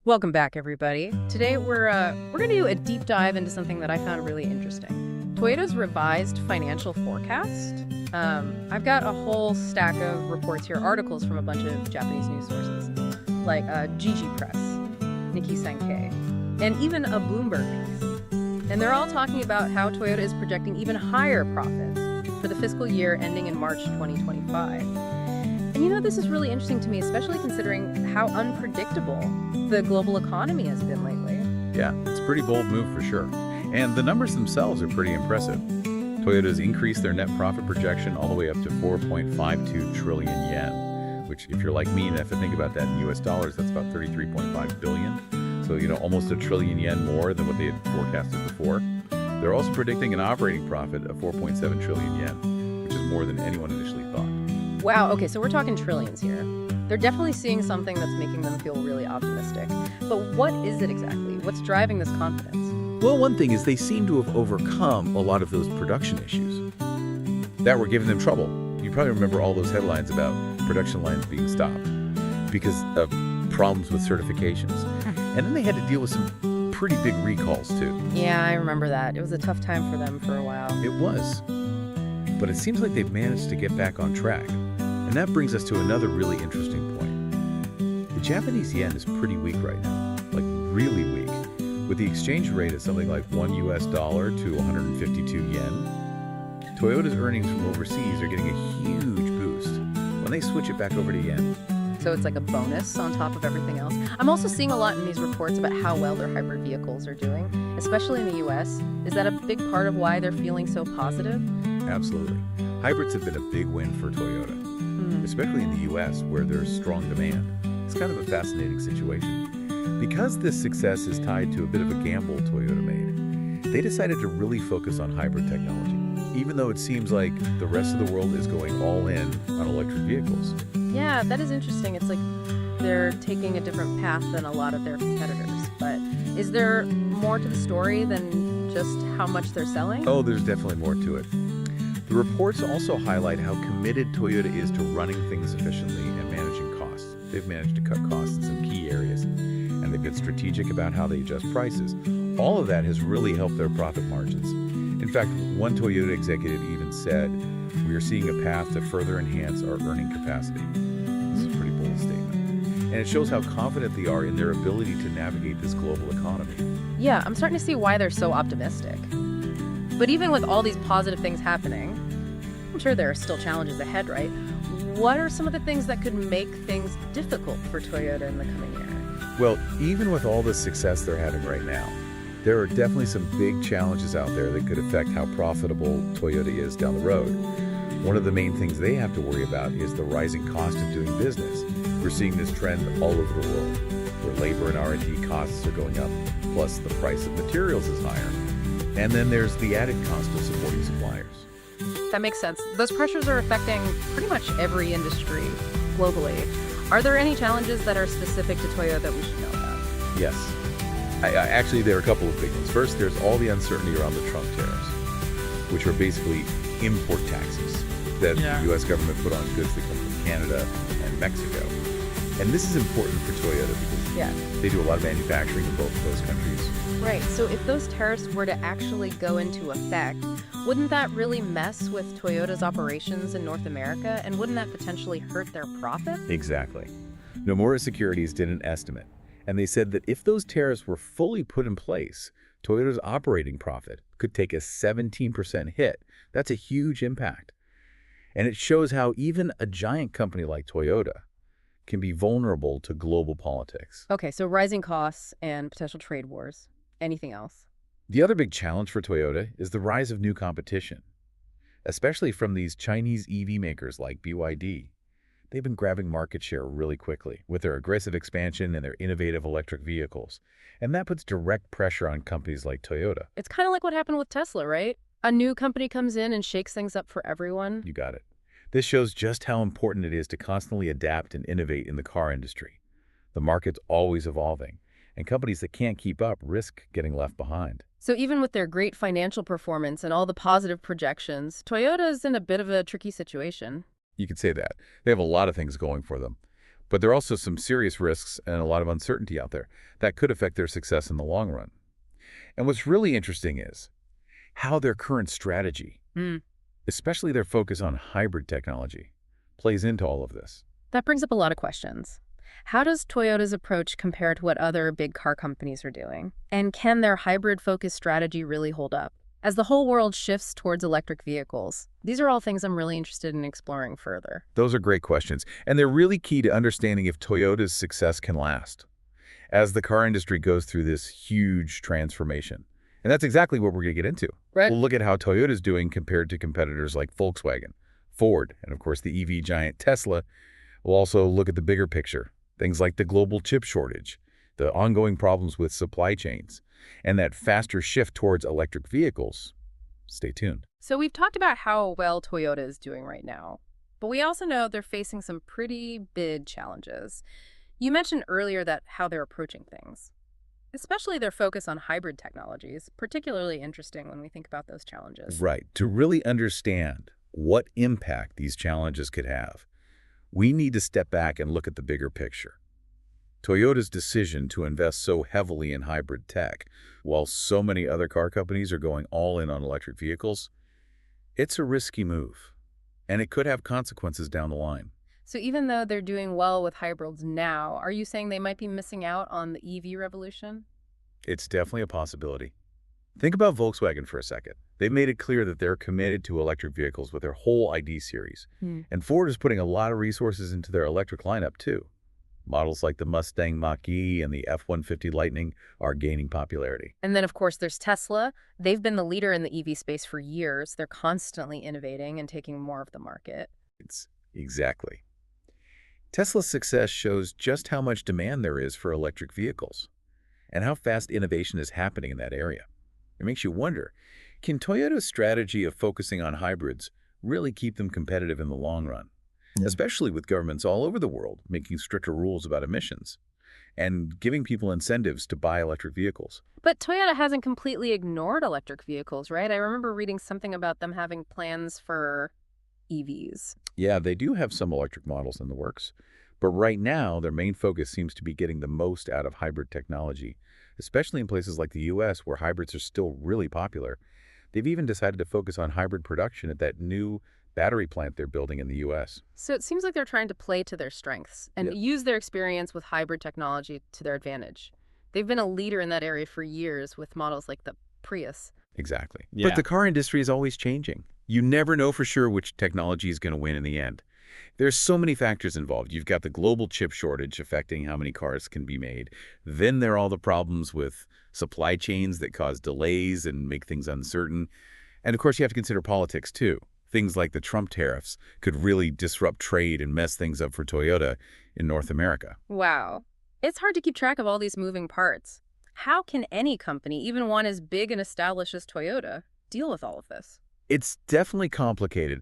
Welcome back, everybody. Today we're going to do a deep dive into something that I found really interesting. Toyota's revised financial forecast. I've got a whole stack of reports here, articles from a bunch of Japanese news sources, like Jiji Press, Nikkei Sankei, and even a Bloomberg piece. And they're all talking about how Toyota is projecting even higher profits for the fiscal year ending in March 2025. And you know, this is really interesting to me, especially considering how unpredictable the global economy has been lately. Yeah, it's a pretty bold move for sure. And the numbers themselves are pretty impressive. Toyota's increased their net profit projection all the way up to 4.52 trillion yen, which if you're like me and have to think about that in US dollars, that's about 33.5 billion. So, $almost a trillion yen more than what they had forecasted before. They're also predicting an operating profit of 4.7 trillion yen, which is more than anyone initially thought. Wow, okay, so we're talking trillions here. They're definitely seeing something that's making them feel really optimistic. But what is it exactly? What's driving this confidence? Well, one thing is they seem to have overcome a lot of those production issues that were giving them trouble. You probably remember all those headlines about production lines being stopped because of problems with certifications. And then they had to deal with some pretty big recalls, too. Yeah, I remember that. It was a tough time for them for a while. It was. But it seems like they've managed to get back on track. And that brings us to another really interesting point. The Japanese yen is pretty weak right now, like really weak. With the exchange rate at something like $1 to 152 yen, Toyota's earnings from overseas are getting a huge boost when they switch it back over to yen. So it's like a bonus on top of everything else. I'm also seeing a lot in these reports about how well their hybrid vehicles are doing, especially in the US. Is that a big part of why they're feeling so positive? Absolutely. Hybrids have been a big win for Toyota, especially in the US where there's strong demand. It's kind of a fascinating situation. Because this success is tied to a bit of a gamble Toyota made, they decided to really focus on hybrid technology, even though it seems like the rest of the world is going all in on electric vehicles. Yeah, that is interesting. It's like they're taking a different path than a lot of their competitors. But is there more to the story than just how much they're selling? Oh, there's definitely more to it. The reports also highlight how committed Toyota is to running things efficiently and managing costs. They've managed to cut costs in some key areas, and they've been strategic about how they adjust prices. All of that has really helped their profit margins. In fact, one Toyota executive even said, "We are seeing a path to further enhance our earning capacity." This is a pretty bold statement. And it shows how confident they are in their ability to navigate this global economy. Yeah, I'm starting to see why they're so optimistic. But even with all these positive things happening, I'm sure there are still challenges ahead, right? What are some of the things that could make things difficult for Toyota in the coming year? Well, even with all the success they're having right now, there are definitely some big challenges out there that could affect how profitable Toyota is down the road. One of the main things they have to worry about is the rising cost of doing business. We're seeing this trend all over the world, where labor and R&D costs are going up, plus the price of materials is higher. And then there's the added cost of supporting suppliers. That makes sense. Those pressures are affecting pretty much every industry globally. Are there any challenges that are specific to Toyota that we should know about? Yes. Actually, there are a couple of big ones. First, there's all the uncertainty around the Trump tariffs, which are basically import taxes that the U.S. government put on goods that come from Canada and Mexico. And this is important for Toyota because they do a lot of manufacturing in both of those countries. Right. So if those tariffs were to actually go into effect, wouldn't that really mess with Toyota's operations in North America? And wouldn't that potentially hurt their profit? Exactly. Nomura Securities did an estimate, and they said that if those tariffs were fully put in place, Toyota's operating profit could take a 17% hit. That's a huge impact. And it shows how even a giant company like Toyota can be vulnerable to global politics. Okay, so rising costs and potential trade wars. Anything else? The other big challenge for Toyota is the rise of new competition, especially from these Chinese EV makers like BYD. They've been grabbing market share really quickly with their aggressive expansion and their innovative electric vehicles. And that puts direct pressure on companies like Toyota. It's kind of like what happened with Tesla, right? A new company comes in and shakes things up for everyone. You got it. This shows just how important it is to constantly adapt and innovate in the car industry. The market's always evolving, and companies that can't keep up risk getting left behind. So even with their great financial performance and all the positive projections, Toyota is in a bit of a tricky situation. You could say that. They have a lot of things going for them. But there are also some serious risks and a lot of uncertainty out there that could affect their success in the long run. And what's really interesting is how their current strategy, especially their focus on hybrid technology, plays into all of this. That brings up a lot of questions. How does Toyota's approach compare to what other big car companies are doing? And can their hybrid-focused strategy really hold up? As the whole world shifts towards electric vehicles, these are all things I'm really interested in exploring further. Those are great questions, and they're really key to understanding if Toyota's success can last as the car industry goes through this huge transformation. And that's exactly what we're going to get into. Right. We'll look at how Toyota's doing compared to competitors like Volkswagen, Ford, and of course the EV giant Tesla. We'll also look at the bigger picture, things like the global chip shortage, the ongoing problems with supply chains, and that faster shift towards electric vehicles. Stay tuned. So we've talked about how well Toyota is doing right now, but we also know they're facing some pretty big challenges. You mentioned earlier that how they're approaching things, especially their focus on hybrid technologies, particularly interesting when we think about those challenges. Right. To really understand what impact these challenges could have, we need to step back and look at the bigger picture. Toyota's decision to invest so heavily in hybrid tech, while so many other car companies are going all in on electric vehicles, it's a risky move, and it could have consequences down the line. So even though they're doing well with hybrids now, are you saying they might be missing out on the EV revolution? It's definitely a possibility. Think about Volkswagen for a second. They've made it clear that they're committed to electric vehicles with their whole ID series. And Ford is putting a lot of resources into their electric lineup, too. Models like the Mustang Mach-E and the F-150 Lightning are gaining popularity. And then, of course, there's Tesla. They've been the leader in the EV space for years. They're constantly innovating and taking more of the market. Exactly. Tesla's success shows just how much demand there is for electric vehicles and how fast innovation is happening in that area. It makes you wonder, can Toyota's strategy of focusing on hybrids really keep them competitive in the long run? Especially with governments all over the world making stricter rules about emissions and giving people incentives to buy electric vehicles. But Toyota hasn't completely ignored electric vehicles, right? I remember reading something about them having plans for EVs. Yeah, they do have some electric models in the works, but right now their main focus seems to be getting the most out of hybrid technology, especially in places like the US where hybrids are still really popular. They've even decided to focus on hybrid production at that new battery plant they're building in the US. So it seems like they're trying to play to their strengths and use their experience with hybrid technology to their advantage. They've been a leader in that area for years with models like the Prius. Exactly. Yeah. But the car industry is always changing. You never know for sure which technology is going to win in the end. There's so many factors involved. You've got the global chip shortage affecting how many cars can be made. Then there are all the problems with supply chains that cause delays and make things uncertain. And of course, you have to consider politics too. Things like the Trump tariffs could really disrupt trade and mess things up for Toyota in North America. Wow. It's hard to keep track of all these moving parts. How can any company, even one as big and established as Toyota, deal with all of this? It's definitely complicated,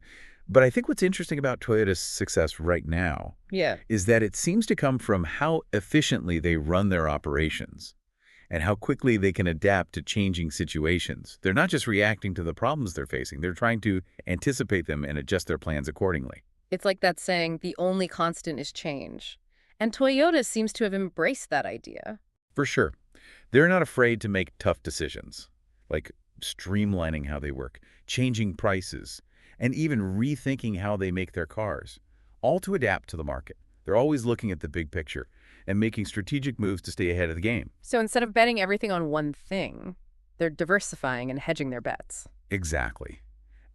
but I think what's interesting about Toyota's success right now is that it seems to come from how efficiently they run their operations and how quickly they can adapt to changing situations. They're not just reacting to the problems they're facing, they're trying to anticipate them and adjust their plans accordingly. It's like that saying, the only constant is change. And Toyota seems to have embraced that idea. For sure. They're not afraid to make tough decisions, like streamlining how they work, changing prices, and even rethinking how they make their cars, all to adapt to the market. They're always looking at the big picture and making strategic moves to stay ahead of the game. So instead of betting everything on one thing, they're diversifying and hedging their bets. Exactly.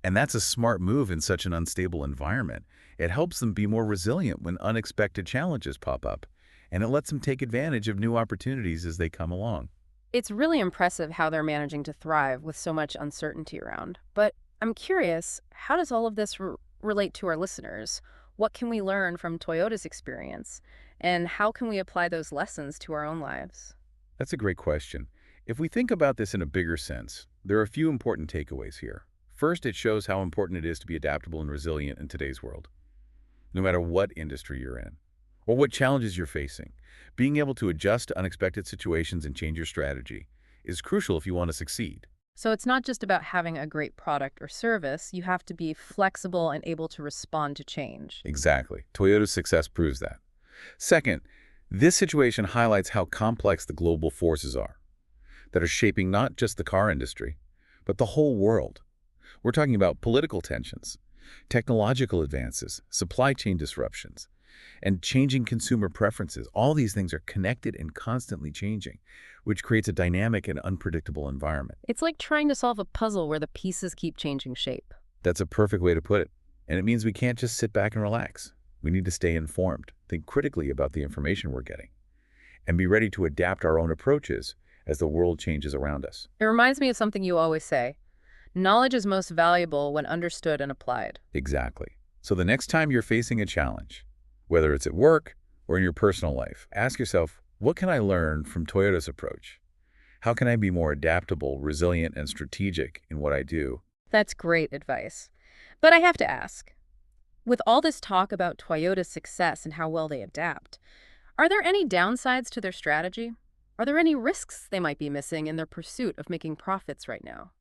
And that's a smart move in such an unstable environment. It helps them be more resilient when unexpected challenges pop up, and it lets them take advantage of new opportunities as they come along. It's really impressive how they're managing to thrive with so much uncertainty around. But I'm curious, how does all of this relate to our listeners? What can we learn from Toyota's experience? And how can we apply those lessons to our own lives? That's a great question. If we think about this in a bigger sense, there are a few important takeaways here. First, it shows how important it is to be adaptable and resilient in today's world, no matter what industry you're in or what challenges you're facing. Being able to adjust to unexpected situations and change your strategy is crucial if you want to succeed. So it's not just about having a great product or service. You have to be flexible and able to respond to change. Exactly. Toyota's success proves that. Second, this situation highlights how complex the global forces are that are shaping not just the car industry, but the whole world. We're talking about political tensions, technological advances, supply chain disruptions, and changing consumer preferences. All these things are connected and constantly changing, which creates a dynamic and unpredictable environment. It's like trying to solve a puzzle where the pieces keep changing shape. That's a perfect way to put it. And it means we can't just sit back and relax. We need to stay informed, think critically about the information we're getting, and be ready to adapt our own approaches as the world changes around us. It reminds me of something you always say. Knowledge is most valuable when understood and applied. Exactly. So the next time you're facing a challenge, whether it's at work or in your personal life, ask yourself, what can I learn from Toyota's approach? How can I be more adaptable, resilient, and strategic in what I do? That's great advice. But I have to ask, with all this talk about Toyota's success and how well they adapt, are there any downsides to their strategy? Are there any risks they might be missing in their pursuit of making profits right now?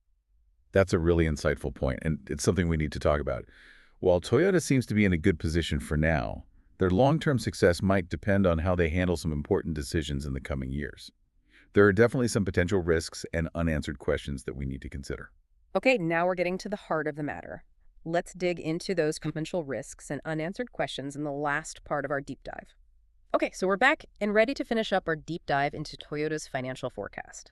That's a really insightful point, and it's something we need to talk about. While Toyota seems to be in a good position for now, their long-term success might depend on how they handle some important decisions in the coming years. There are definitely some potential risks and unanswered questions that we need to consider. Okay, now we're getting to the heart of the matter. Let's dig into those potential risks and unanswered questions in the last part of our deep dive. Okay, so we're back and ready to finish up our deep dive into Toyota's financial forecast.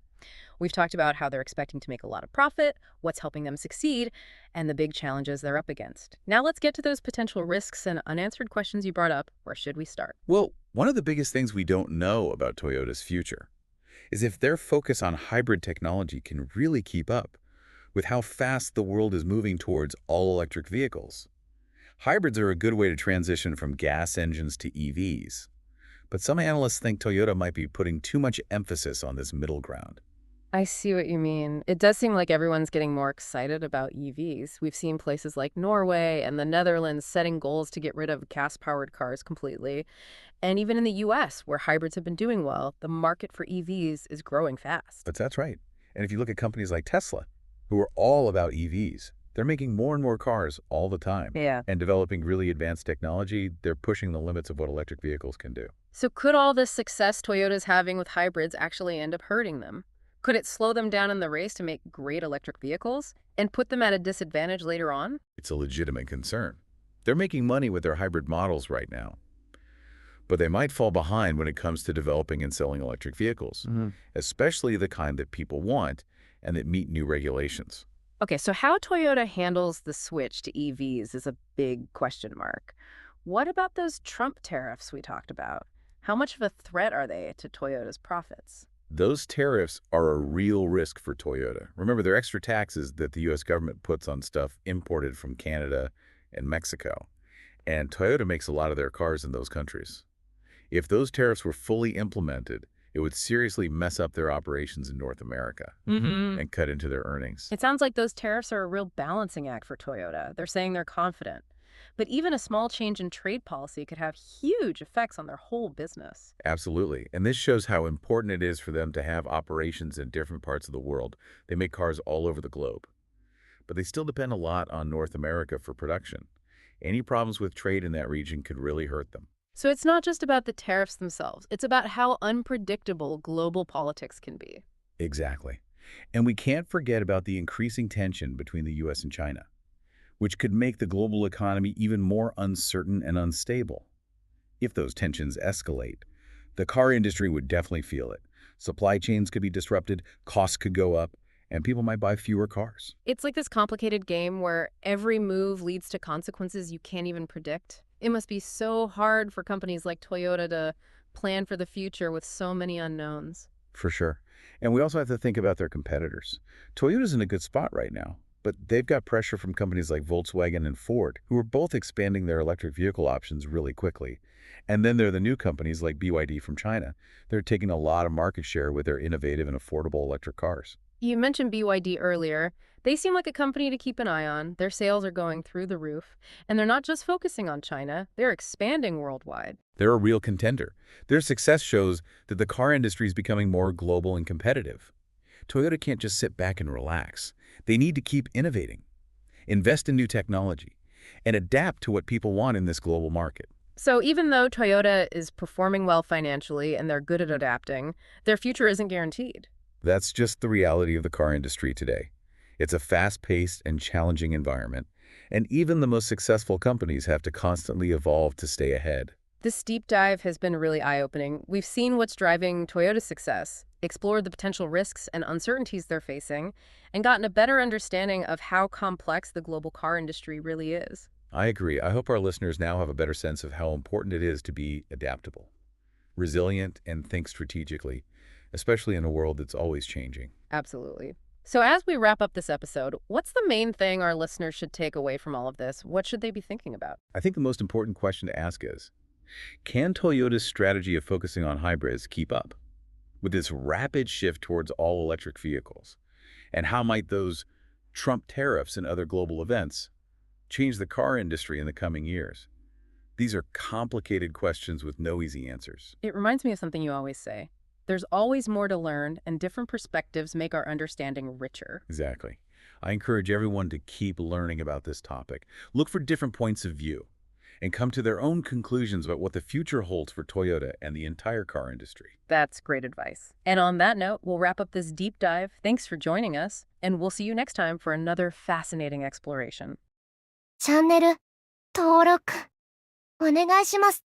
We've talked about how they're expecting to make a lot of profit, what's helping them succeed, and the big challenges they're up against. Now let's get to those potential risks and unanswered questions you brought up. Where should we start? Well, one of the biggest things we don't know about Toyota's future is if their focus on hybrid technology can really keep up with how fast the world is moving towards all-electric vehicles. Hybrids are a good way to transition from gas engines to EVs, but some analysts think Toyota might be putting too much emphasis on this middle ground. I see what you mean. It does seem like everyone's getting more excited about EVs. We've seen places like Norway and the Netherlands setting goals to get rid of gas-powered cars completely. And even in the US, where hybrids have been doing well, the market for EVs is growing fast. But that's right. And if you look at companies like Tesla, who are all about EVs, they're making more and more cars all the time. Yeah. And developing really advanced technology, they're pushing the limits of what electric vehicles can do. So could all this success Toyota's having with hybrids actually end up hurting them? Could it slow them down in the race to make great electric vehicles and put them at a disadvantage later on? It's a legitimate concern. They're making money with their hybrid models right now, but they might fall behind when it comes to developing and selling electric vehicles, especially the kind that people want and that meet new regulations. Okay, so how Toyota handles the switch to EVs is a big question mark. What about those Trump tariffs we talked about? How much of a threat are they to Toyota's profits? Those tariffs are a real risk for Toyota. Remember, they're extra taxes that the U.S. government puts on stuff imported from Canada and Mexico. And Toyota makes a lot of their cars in those countries. If those tariffs were fully implemented, it would seriously mess up their operations in North America and cut into their earnings. It sounds like those tariffs are a real balancing act for Toyota. They're saying they're confident. But even a small change in trade policy could have huge effects on their whole business. Absolutely. And this shows how important it is for them to have operations in different parts of the world. They make cars all over the globe. But they still depend a lot on North America for production. Any problems with trade in that region could really hurt them. So it's not just about the tariffs themselves. It's about how unpredictable global politics can be. Exactly. And we can't forget about the increasing tension between the U.S. and China, which could make the global economy even more uncertain and unstable. If those tensions escalate, the car industry would definitely feel it. Supply chains could be disrupted, costs could go up, and people might buy fewer cars. It's like this complicated game where every move leads to consequences you can't even predict. It must be so hard for companies like Toyota to plan for the future with so many unknowns. For sure. And we also have to think about their competitors. Toyota's in a good spot right now, but they've got pressure from companies like Volkswagen and Ford, who are both expanding their electric vehicle options really quickly. And then there are the new companies like BYD from China. They're taking a lot of market share with their innovative and affordable electric cars. You mentioned BYD earlier. They seem like a company to keep an eye on. Their sales are going through the roof. And they're not just focusing on China, they're expanding worldwide. They're a real contender. Their success shows that the car industry is becoming more global and competitive. Toyota can't just sit back and relax. They need to keep innovating, invest in new technology, and adapt to what people want in this global market. So even though Toyota is performing well financially and they're good at adapting, their future isn't guaranteed. That's just the reality of the car industry today. It's a fast-paced and challenging environment, and even the most successful companies have to constantly evolve to stay ahead. This deep dive has been really eye-opening. We've seen what's driving Toyota's success, explored the potential risks and uncertainties they're facing, and gotten a better understanding of how complex the global car industry really is. I agree. I hope our listeners now have a better sense of how important it is to be adaptable, resilient, and think strategically, especially in a world that's always changing. Absolutely. So as we wrap up this episode, what's the main thing our listeners should take away from all of this? What should they be thinking about? I think the most important question to ask is, can Toyota's strategy of focusing on hybrids keep up with this rapid shift towards all-electric vehicles? And how might those Trump tariffs and other global events change the car industry in the coming years? These are complicated questions with no easy answers. It reminds me of something you always say. There's always more to learn, and different perspectives make our understanding richer. Exactly. I encourage everyone to keep learning about this topic. Look for different points of view and come to their own conclusions about what the future holds for Toyota and the entire car industry. That's great advice. And on that note, we'll wrap up this deep dive. Thanks for joining us, and we'll see you next time for another fascinating exploration. チャンネル登録お願いします。